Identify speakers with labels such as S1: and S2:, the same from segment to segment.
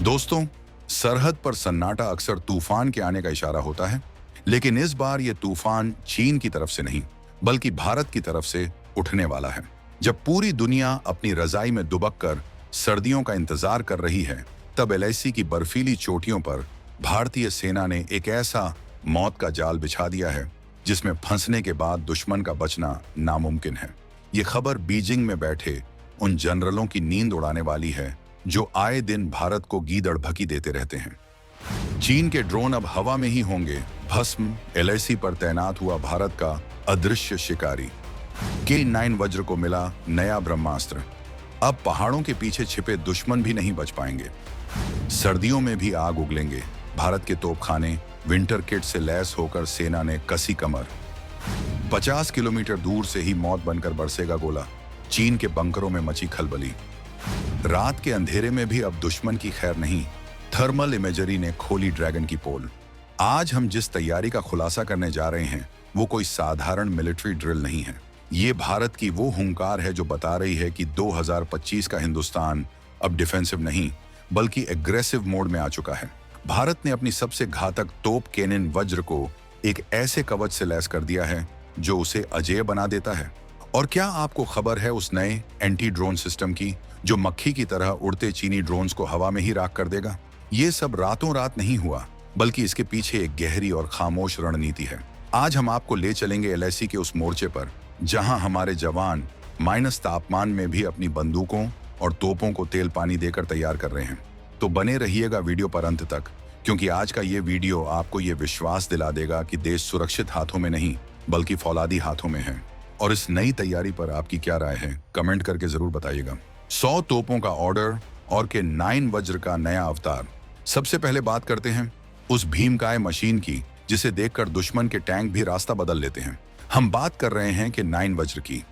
S1: दोस्तों, सरहद पर सन्नाटा अक्सर तूफान के आने का इशारा होता है, लेकिन इस बार ये तूफान चीन की तरफ से नहीं, बल्कि भारत की तरफ से उठने वाला है। जब पूरी दुनिया अपनी रजाई में दुबक कर सर्दियों का इंतजार कर रही है, तब एलएसी की बर्फीली चोटियों पर भारतीय सेना ने एक ऐसा मौत का जाल बिछा दिया है, जिसमें फंसने के बाद दुश्मन का बचना नामुमकिन है। ये खबर बीजिंग में बैठे उन जनरलों की नींद उड़ाने वाली है जो आए दिन भारत को गीदड़ भकी देते रहते हैं। चीन के ड्रोन अब हवा में ही होंगे भस्म। एलएसी पर तैनात हुआ भारत का अदृश्य शिकारी K9 वज्र को मिला नया ब्रह्मास्त्र। अब पहाड़ों के पीछे छिपे दुश्मन भी नहीं बच पाएंगे। सर्दियों में भी आग उगलेंगे। भारत के तोपखाने विंटर किट से लैस होकर सेना ने कसी कमर। 50 किलोमीटर दूर से ही मौत बनकर बरसेगा गोला। चीन के बंकरों में मची खलबली। रात के अंधेरे में भी अब दुश्मन की खैर नहीं। थर्मल इमेजरी ने खोली ड्रैगन की पोल। आज हम जिस तैयारी का खुलासा करने जा रहे हैं, वो कोई साधारण मिलिट्री ड्रिल नहीं है। ये भारत की वो हुंकार है जो बता रही है कि 2025 का हिंदुस्तान अब डिफेंसिव नहीं, बल्कि एग्रेसिव मोड में आ चुका है। भारत ने अपनी सबसे घातक तोप केनिन वज्र को एक ऐसे कवच से लैस कर दिया है जो उसे अजेय बना देता है। और क्या आपको खबर है उस नए एंटी ड्रोन सिस्टम की, जो मक्खी की तरह उड़ते चीनी ड्रोन्स को हवा में ही राख कर देगा? ये सब रातों रात नहीं हुआ, बल्कि इसके पीछे एक गहरी और खामोश रणनीति है। आज हम आपको ले चलेंगे एलएसी के उस मोर्चे पर, जहां हमारे जवान माइनस तापमान में भी अपनी बंदूकों और तोपों को तेल पानी देकर तैयार कर रहे हैं। तो बने रहिएगा वीडियो पर अंत तक, क्योंकि आज का ये वीडियो आपको ये विश्वास दिला देगा कि देश सुरक्षित हाथों में नहीं, बल्कि फौलादी हाथों में है। और इस नई तैयारी पर आपकी क्या राय है, कमेंट करके जरूर बताइएगा। 100 तोपों का ऑर्डर और K9 वज्र का नया अवतार। सबसे पहले बात करते हैं उस भीमकाय मशीन की, जिसे देखकर दुश्मन के टैंक भी रास्ता बदल लेते हैं। हम बात कर रहे हैं K9 वज्र की।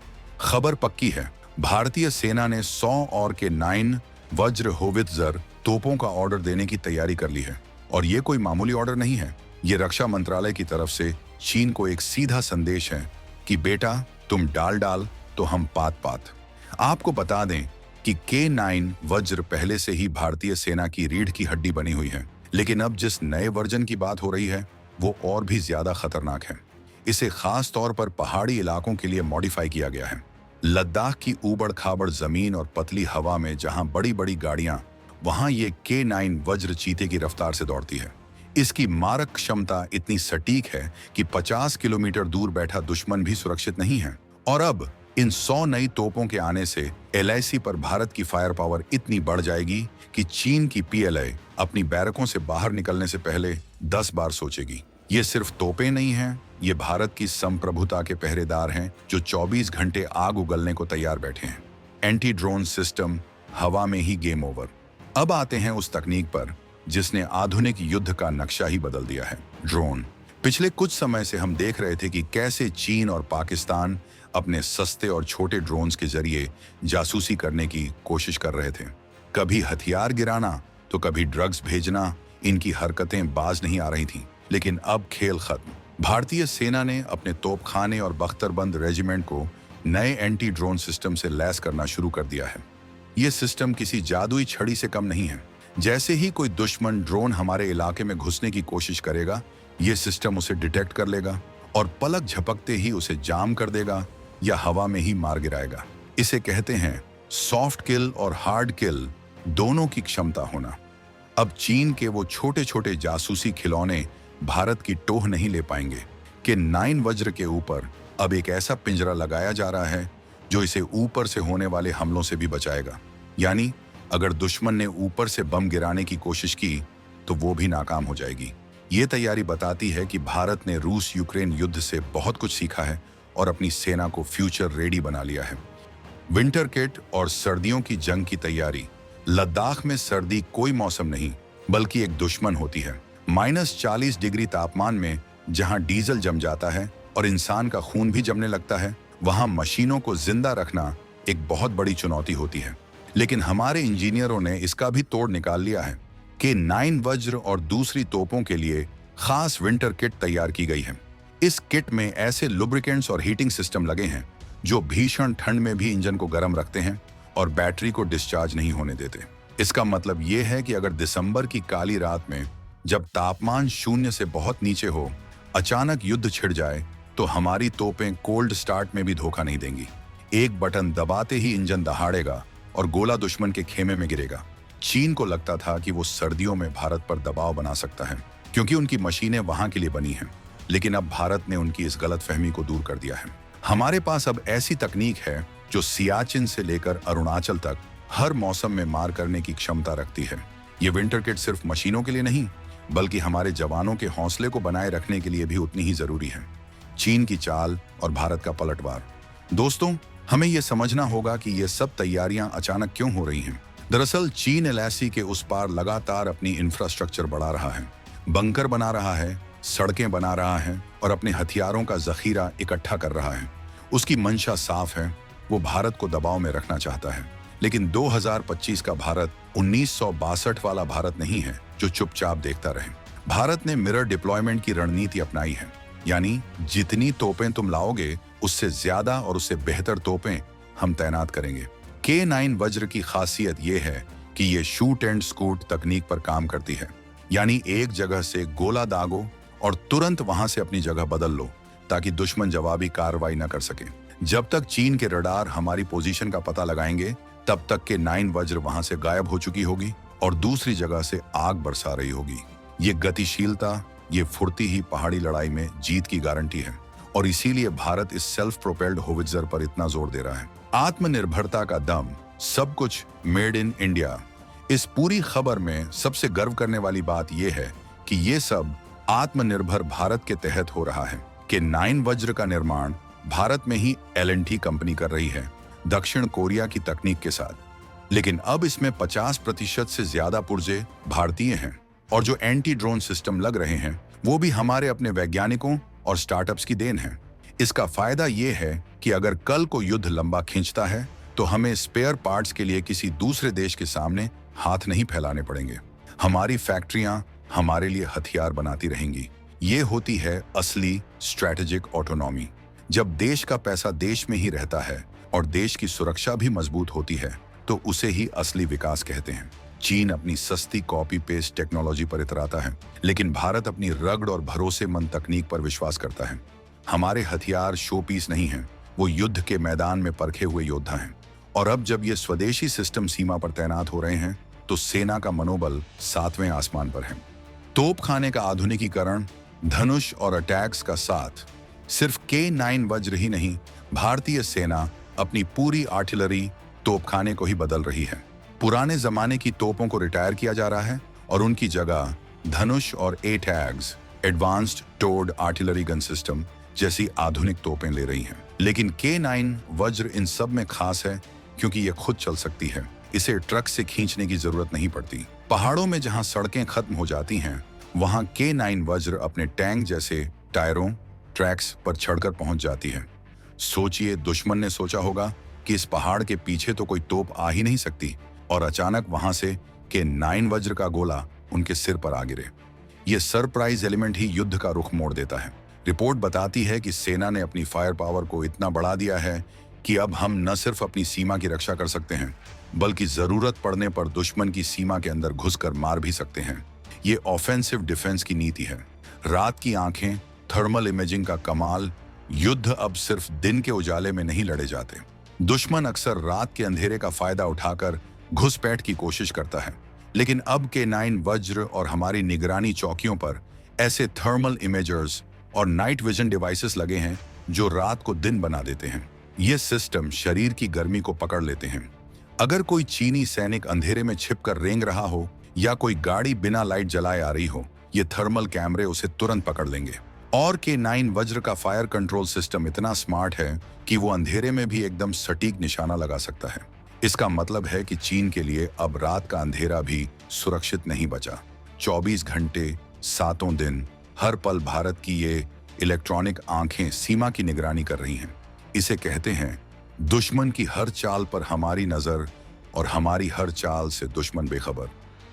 S1: खबर पक्की है, भारतीय सेना ने 100 और K9 वज्र होवित्जर तोपों का ऑर्डर देने की तैयारी कर ली है। और ये कोई मामूली ऑर्डर नहीं है। ये रक्षा मंत्रालय की तरफ से चीन को एक सीधा संदेश है कि बेटा, तुम डाल तो हम पात। आपको बता दें कि K9 वज्र पहले से ही भारतीय सेना की रीढ़ की हड्डी बनी हुई है, लेकिन अब जिस नए वर्जन की बात हो रही है, वो और भी ज्यादा खतरनाक है। इसे खास तौर पर पहाड़ी इलाकों के लिए मॉडिफाई किया गया है। लद्दाख की ऊबड़ खाबड़ जमीन और पतली हवा में जहां बड़ी बड़ी गाड़ियां, वहां ये K9 वज्र चीते की रफ्तार से दौड़ती है। इसकी मारक क्षमता इतनी सटीक है कि 50 किलोमीटर दूर बैठा दुश्मन भी सुरक्षित नहीं है। और अब इन 100 नई तोपों के आने से एलएसी पर भारत की फायर पावर इतनी बढ़ जाएगी कि चीन की PLA अपनी बैरकों से बाहर निकलने से पहले 10 बार सोचेगी। ये सिर्फ तोपें नहीं हैं, ये भारत की संप्रभुता के पहरेदार हैं जो 24 घंटे आग उगलने को तैयार बैठे हैं। एंटी ड्रोन सिस्टम, हवा में ही गेम ओवर। अब आते हैं उस तकनीक पर जिसने आधुनिक युद्ध का नक्शा ही बदल दिया है, ड्रोन। पिछले कुछ समय से हम देख रहे थे कि कैसे चीन और पाकिस्तान अपने सस्ते और छोटे ड्रोन्स के जरिए जासूसी करने की कोशिश कर रहे थे। कभी हथियार गिराना तो कभी ड्रग्स भेजना। इनकी हरकतें बाज नहीं आ रही थीं, लेकिन अब खेल खत्म। भारतीय सेना ने अपने तोपखाने और बख्तरबंद रेजिमेंट को नए एंटी ड्रोन सिस्टम से लैस करना शुरू कर दिया है। ये सिस्टम किसी जादुई छड़ी से कम नहीं है। जैसे ही कोई दुश्मन ड्रोन हमारे इलाके में घुसने की कोशिश करेगा, ये सिस्टम उसे डिटेक्ट कर लेगा और पलक झपकते ही उसे जाम कर देगा या हवा में ही मार गिराएगा। इसे कहते हैं सॉफ्ट किल और हार्ड किल दोनों की क्षमता होना। अब चीन के वो छोटे छोटे जासूसी खिलौने भारत की टोह नहीं ले पाएंगे। K9 वज्र के ऊपर अब एक ऐसा पिंजरा लगाया जा रहा है जो इसे ऊपर से होने वाले हमलों से भी बचाएगा। यानी अगर दुश्मन ने ऊपर से बम गिराने की कोशिश की तो वो भी नाकाम हो जाएगी। ये तैयारी बताती है कि भारत ने रूस यूक्रेन युद्ध से बहुत कुछ सीखा है और अपनी सेना को फ्यूचर रेडी बना लिया है। विंटर किट और सर्दियों की जंग की तैयारी। लद्दाख में सर्दी कोई मौसम नहीं, बल्कि एक दुश्मन होती है। -40 डिग्री तापमान में जहां डीजल जम जाता है और इंसान का खून भी जमने लगता है, वहां मशीनों को जिंदा रखना एक बहुत बड़ी चुनौती होती है। लेकिन हमारे इंजीनियरों ने इसका भी तोड़ निकाल लिया है। K9 वज्र और दूसरी तोपों के लिए खास विंटर किट तैयार की गई है। इस किट में ऐसे लुब्रिकेंट्स और हीटिंग सिस्टम लगे हैं जो भीषण ठंड में भी इंजन को गर्म रखते हैं और बैटरी को डिस्चार्ज नहीं होने देते। इसका मतलब ये है कि अगर दिसंबर की काली रात में जब तापमान शून्य से बहुत नीचे हो अचानक युद्ध छिड़ जाए तो हमारी तोपें कोल्ड स्टार्ट में भी धोखा नहीं देंगी। एक बटन दबाते ही इंजन दहाड़ेगा और गोला दुश्मन के खेमे में गिरेगा। चीन को लगता था कि वो सर्दियों में भारत पर दबाव बना सकता है क्योंकि उनकी मशीनें वहां के लिए बनी हैं, लेकिन अब भारत ने उनकी इस गलतफहमी को दूर कर दिया है। हमारे पास अब ऐसी तकनीक है जो सियाचिन से लेकर अरुणाचल तक हर मौसम में मार करने की क्षमता रखती है। ये विंटर किट सिर्फ मशीनों के लिए नहीं बल्कि हमारे जवानों के हौसले को बनाए रखने के लिए भी उतनी ही जरूरी है। चीन की चाल और भारत का पलटवार। दोस्तों, हमें यह समझना होगा कि ये सब तैयारियां अचानक क्यों हो रही हैं। दरअसल चीन एलएसी के उस पार लगातार अपनी इंफ्रास्ट्रक्चर बढ़ा रहा है, बंकर बना रहा है, सड़कें बना रहा है और अपने हथियारों का जखीरा इकट्ठा कर रहा है। उसकी मंशा साफ है, वो भारत को दबाव में रखना चाहता है। लेकिन 2025 का भारत 1962 वाला भारत नहीं है जो चुपचाप देखता रहे। भारत ने मिरर डिप्लॉयमेंट की रणनीति अपनाई है, यानी जितनी तोपें तुम लाओगे उससे ज्यादा और उससे बेहतर तोपें हम तैनात करेंगे। K9 वज्र की खासियत यह है कि ये शूट एंड स्कूट तकनीक पर काम करती है, यानी एक जगह से गोला दागो और तुरंत वहां से अपनी जगह बदल लो ताकि दुश्मन जवाबी कार्रवाई न कर सके। जब तक चीन के रडार हमारी पोजीशन का पता लगाएंगे तब तक K9 वज्र वहां से गायब हो चुकी होगी और दूसरी जगह से आग बरसा रही होगी। ये गतिशीलता, ये फुर्ती ही पहाड़ी लड़ाई में जीत की गारंटी है और इसीलिए भारत इस सेल्फ प्रोपेल्ड होवित्जर पर इतना जोर दे रहा है। आत्मनिर्भरता का दम, सब कुछ मेड इन इंडिया। इस पूरी खबर में सबसे गर्व करने वाली बात यह है कि ये सब आत्मनिर्भर भारत के तहत हो रहा है। K9 वज्र का निर्माण भारत में ही L&T कंपनी कर रही है, दक्षिण कोरिया की तकनीक के साथ। लेकिन अब इसमें 50% से ज्यादा पुर्जे भारतीय हैं और जो एंटी ड्रोन सिस्टम लग रहे हैं वो भी हमारे अपने वैज्ञानिकों और स्टार्टअप्स की देन है। इसका फायदा ये है कि अगर कल को युद्ध लंबा खींचता है तो हमें स्पेयर पार्ट्स के लिए किसी दूसरे देश के सामने हाथ नहीं फैलाने पड़ेंगे। हमारी फैक्ट्रियां हमारे लिए हथियार बनाती रहेंगी। ये होती है असली स्ट्रैटेजिक ऑटोनॉमी। जब देश का पैसा देश में ही रहता है और देश की सुरक्षा भी मजबूत होती है तो उसे ही असली विकास कहते हैं। चीन अपनी सस्ती कॉपी पेस्ट टेक्नोलॉजी पर इतराता है, लेकिन भारत अपनी रगड़ और भरोसेमंद तकनीक पर विश्वास करता है। हमारे हथियार शो पीस नहीं हैं, वो युद्ध के मैदान में परखे हुए योद्धा हैं। और अब जब ये स्वदेशी सिस्टम सीमा पर तैनात हो रहे हैं तो सेना का मनोबल 7वें आसमान पर है। तोपखाने का आधुनिकीकरण, धनुष और अटैक्स का साथ। सिर्फ K9 वज्र ही नहीं, भारतीय सेना अपनी पूरी आर्टिलरी तोपखाने को ही बदल रही है। पुराने जमाने की तोपों को रिटायर किया जा रहा है और उनकी जगह धनुष और ATAGS, एडवांस्ड टोर्ड आर्टिलरी गन सिस्टम जैसी आधुनिक तोपें ले रही हैं। लेकिन K9 वज्र इन सब में खास है क्योंकि ये खुद चल सकती है। इसे ट्रक से खींचने की जरूरत नहीं पड़ती। पहाड़ों में जहां सड़कें खत्म हो जाती हैं वहां K9 वज्र अपने टैंक जैसे टायरों, ट्रैक्स पर चढ़कर पहुंच जाती है। सोचिए, दुश्मन ने सोचा होगा कि इस पहाड़ के पीछे तो कोई तोप आ ही नहीं सकती और अचानक वहां से K9 वज्र का गोला उनके सिर पर आ गिरे। ये सरप्राइज एलिमेंट ही युद्ध का रुख मोड़ देता है। रिपोर्ट बताती है कि सेना ने अपनी फायर पावर को इतना बढ़ा दिया है कि अब हम न सिर्फ अपनी सीमा की रक्षा कर सकते हैं बल्कि जरूरत पड़ने पर दुश्मन की सीमा के अंदर घुसकर मार भी सकते हैं। ये ऑफेंसिव डिफेंस की नीति है। रात की आंखें, थर्मल इमेजिंग का कमाल। युद्ध अब सिर्फ दिन के उजाले में नहीं लड़े जाते। दुश्मन अक्सर रात के अंधेरे का फायदा उठाकर घुसपैठ की कोशिश करता है, लेकिन अब K9 वज्र और हमारी निगरानी चौकियों पर ऐसे थर्मल इमेजर्स और नाइट विजन डिवाइसेस लगे हैं जो रात को दिन बना देते हैं। ये सिस्टम शरीर की गर्मी को पकड़ लेते हैं। अगर कोई चीनी सैनिक अंधेरे में छिपकर रेंग रहा हो या कोई गाड़ी बिना लाइट जलाए आ रही हो, ये थर्मल कैमरे उसे तुरंत पकड़ लेंगे। और K9 वज्र का फायर कंट्रोल सिस्टम इतना स्मार्ट है कि वो अंधेरे में भी एकदम सटीक निशाना लगा सकता है। इसका मतलब है कि चीन के लिए अब रात का अंधेरा भी सुरक्षित नहीं बचा। 24 घंटे, 7 दिन, हर पल भारत की ये इलेक्ट्रॉनिक आंखें सीमा की निगरानी कर रही हैं। इसे कहते हैं दुश्मन की हर चाल पर हमारी नजर और हमारी हर चाल से दुश्मन बेखबर।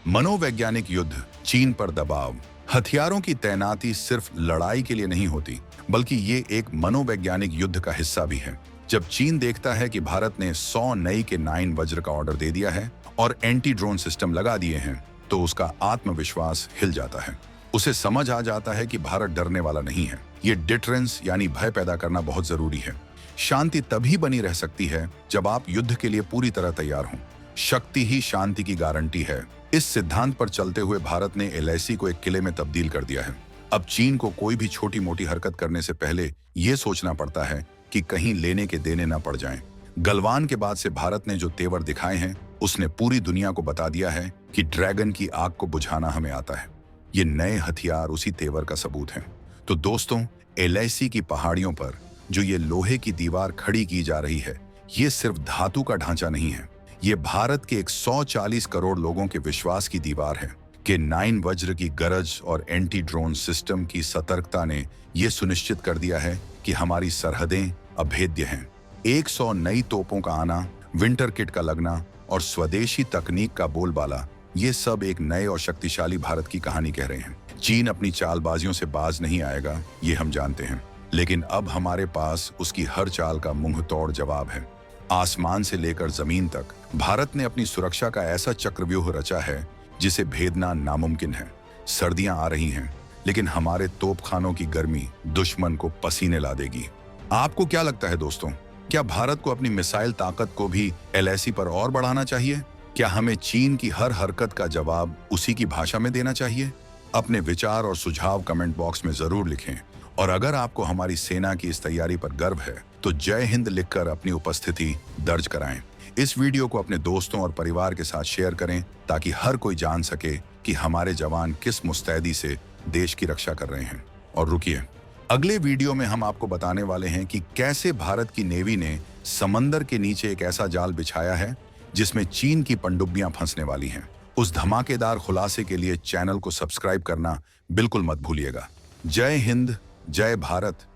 S1: मनोवैज्ञानिक युद्ध, चीन पर दबाव। हथियारों की तैनाती सिर्फ लड़ाई के लिए नहीं होती बल्कि ये एक मनोवैज्ञानिक युद्ध का हिस्सा भी है। जब चीन देखता है कि भारत ने 100 नई के 9 वज्र का ऑर्डर दे दिया है और एंटी ड्रोन सिस्टम लगा दिए हैं, तो उसका आत्मविश्वास हिल जाता है। उसे समझ आ जाता है कि भारत डरने वाला नहीं है। ये डिटरेंस यानी भय पैदा करना बहुत जरूरी है। शांति तभी बनी रह सकती है जब आप युद्ध के लिए पूरी तरह तैयार हों। शक्ति ही शांति की गारंटी है। इस सिद्धांत पर चलते हुए भारत ने एलएसी को एक किले में तब्दील कर दिया है। अब चीन को कोई भी छोटी मोटी हरकत करने से पहले ये सोचना पड़ता है कि कहीं लेने के देने न पड़ जाएं। गलवान के बाद से भारत ने जो तेवर दिखाए हैं, उसने पूरी दुनिया को बता दिया है कि ड्रैगन की आग को बुझाना हमें आता है। ये नए हथियार उसी तेवर का सबूत हैं। तो दोस्तों, एलएसी की पहाड़ियों पर जो ये लोहे की दीवार खड़ी की जा रही है, ये सिर्फ धातु का ढांचा नहीं है। ये भारत के 140 करोड़ लोगों के विश्वास की दीवार है कि 9 वज्र की गरज और एंटी ड्रोन सिस्टम की सतर्कता ने यह सुनिश्चित कर दिया है कि हमारी सरहदें अभेद्य हैं। 100 नई तोपों का आना, विंटर किट का लगना और स्वदेशी तकनीक का बोलबाला, ये सब एक नए और शक्तिशाली भारत की कहानी कह रहे हैं। चीन अपनी चालबाजियों से बाज नहीं आएगा, ये हम जानते हैं, लेकिन अब हमारे पास उसकी हर चाल का मुंह तोड़ जवाब है। आसमान से लेकर जमीन तक भारत ने अपनी सुरक्षा का ऐसा चक्रव्यूह रचा है जिसे भेदना नामुमकिन है। सर्दियां आ रही हैं, लेकिन हमारे तोपखानों की गर्मी दुश्मन को पसीने ला देगी। आपको क्या लगता है दोस्तों, क्या भारत को अपनी मिसाइल ताकत को भी एलएसी पर और बढ़ाना चाहिए? क्या हमें चीन की हर हरकत का जवाब उसी की भाषा में देना चाहिए? अपने विचार और सुझाव कमेंट बॉक्स में जरूर लिखें। और अगर आपको हमारी सेना की इस तैयारी पर गर्व है, तो जय हिंद लिखकर अपनी उपस्थिति दर्ज कराएं। इस वीडियो को अपने दोस्तों और परिवार के साथ शेयर करें ताकि हर कोई जान सके कि हमारे जवान किस मुस्तैदी से देश की रक्षा कर रहे हैं। और रुकिए, अगले वीडियो में हम आपको बताने वाले हैं कि कैसे भारत की नेवी ने समंदर के नीचे एक ऐसा जाल बिछाया है जिसमें चीन की पनडुब्बियां फंसने वाली हैं। उस धमाकेदार खुलासे के लिए चैनल को सब्सक्राइब करना बिल्कुल मत भूलिएगा। जय हिंद, जय भारत,